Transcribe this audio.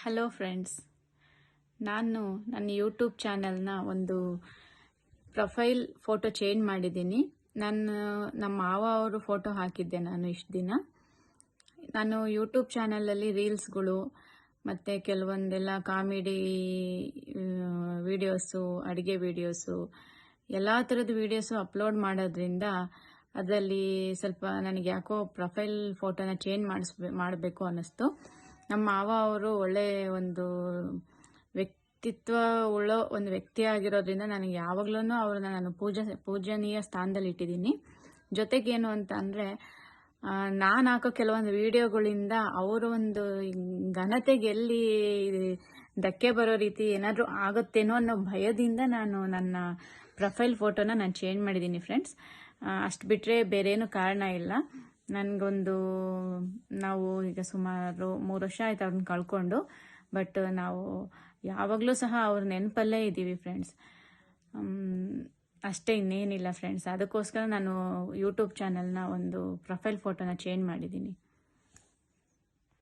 Hello friends, ನಾನು ನನ್ನ YouTube ಚಾನಲ್ನ ಒಂದು ಪ್ರೊಫೈಲ್ ಫೋಟೋ ಚೇಂಜ್ ಮಾಡಿದ್ದೀನಿ. ನಮ್ಮ ಮಾವ ಅವರು ಫೋಟೋ ಹಾಕಿದ್ದೆ ನಾನು ಇಷ್ಟು ದಿನ. ನಾನು ಯೂಟ್ಯೂಬ್ ಚಾನಲಲ್ಲಿ ರೀಲ್ಸ್ಗಳು ಮತ್ತು ಕೆಲವೊಂದೆಲ್ಲ ಕಾಮಿಡಿ ವಿಡಿಯೋಸು, ಅಡುಗೆ ವಿಡಿಯೋಸು, ಎಲ್ಲ ಥರದ ವಿಡಿಯೋಸು ಅಪ್ಲೋಡ್ ಮಾಡೋದ್ರಿಂದ ಅದರಲ್ಲಿ ಸ್ವಲ್ಪ ನನಗೆ ಯಾಕೋ ಪ್ರೊಫೈಲ್ ಫೋಟೋನ ಚೇಂಜ್ ಮಾಡಬೇಕು ಅನ್ನಿಸ್ತು. ನಮ್ಮ ಮಾವ ಅವರು ಒಳ್ಳೆ ಒಂದು ವ್ಯಕ್ತಿತ್ವ ಉಳ್ಳೋ ಒಂದು ವ್ಯಕ್ತಿ ಆಗಿರೋದ್ರಿಂದ ನನಗೆ ಯಾವಾಗ್ಲೂ ಅವ್ರನ್ನ ನಾನು ಪೂಜನೀಯ ಸ್ಥಾನದಲ್ಲಿ ಇಟ್ಟಿದ್ದೀನಿ. ಜೊತೆಗೇನು ಅಂತ ಅಂದರೆ, ನಾನು ಹಾಕೋ ಕೆಲವೊಂದು ವಿಡಿಯೋಗಳಿಂದ ಅವರ ಒಂದು ಘನತೆಗೆ ಎಲ್ಲಿ ಧಕ್ಕೆ ಬರೋ ರೀತಿ ಏನಾದರೂ ಆಗುತ್ತೇನೋ ಅನ್ನೋ ಭಯದಿಂದ ನಾನು ನನ್ನ ಪ್ರೊಫೈಲ್ ಫೋಟೋನ ನಾನು ಚೇಂಜ್ ಮಾಡಿದ್ದೀನಿ ಫ್ರೆಂಡ್ಸ್. ಅಷ್ಟು ಬಿಟ್ಟರೆ ಬೇರೇನು ಕಾರಣ ಇಲ್ಲ. ನಾವು ಈಗ ಸುಮಾರು 3 ವರ್ಷ ಆಯ್ತು ಅವ್ರನ್ನ ಕಳ್ಕೊಂಡು. ಬಟ್ ನಾವು ಯಾವಾಗಲೂ ಸಹ ಅವ್ರ ನೆನಪಲ್ಲೇ ಇದ್ದೀವಿ ಫ್ರೆಂಡ್ಸ್. ಅಷ್ಟೇ, ಇನ್ನೇನಿಲ್ಲ ಫ್ರೆಂಡ್ಸ್. ಅದಕ್ಕೋಸ್ಕರ ನಾನು ಯೂಟ್ಯೂಬ್ ಚಾನಲ್ನ ಒಂದು ಪ್ರೊಫೈಲ್ ಫೋಟೋನ ಚೇಂಜ್ ಮಾಡಿದ್ದೀನಿ.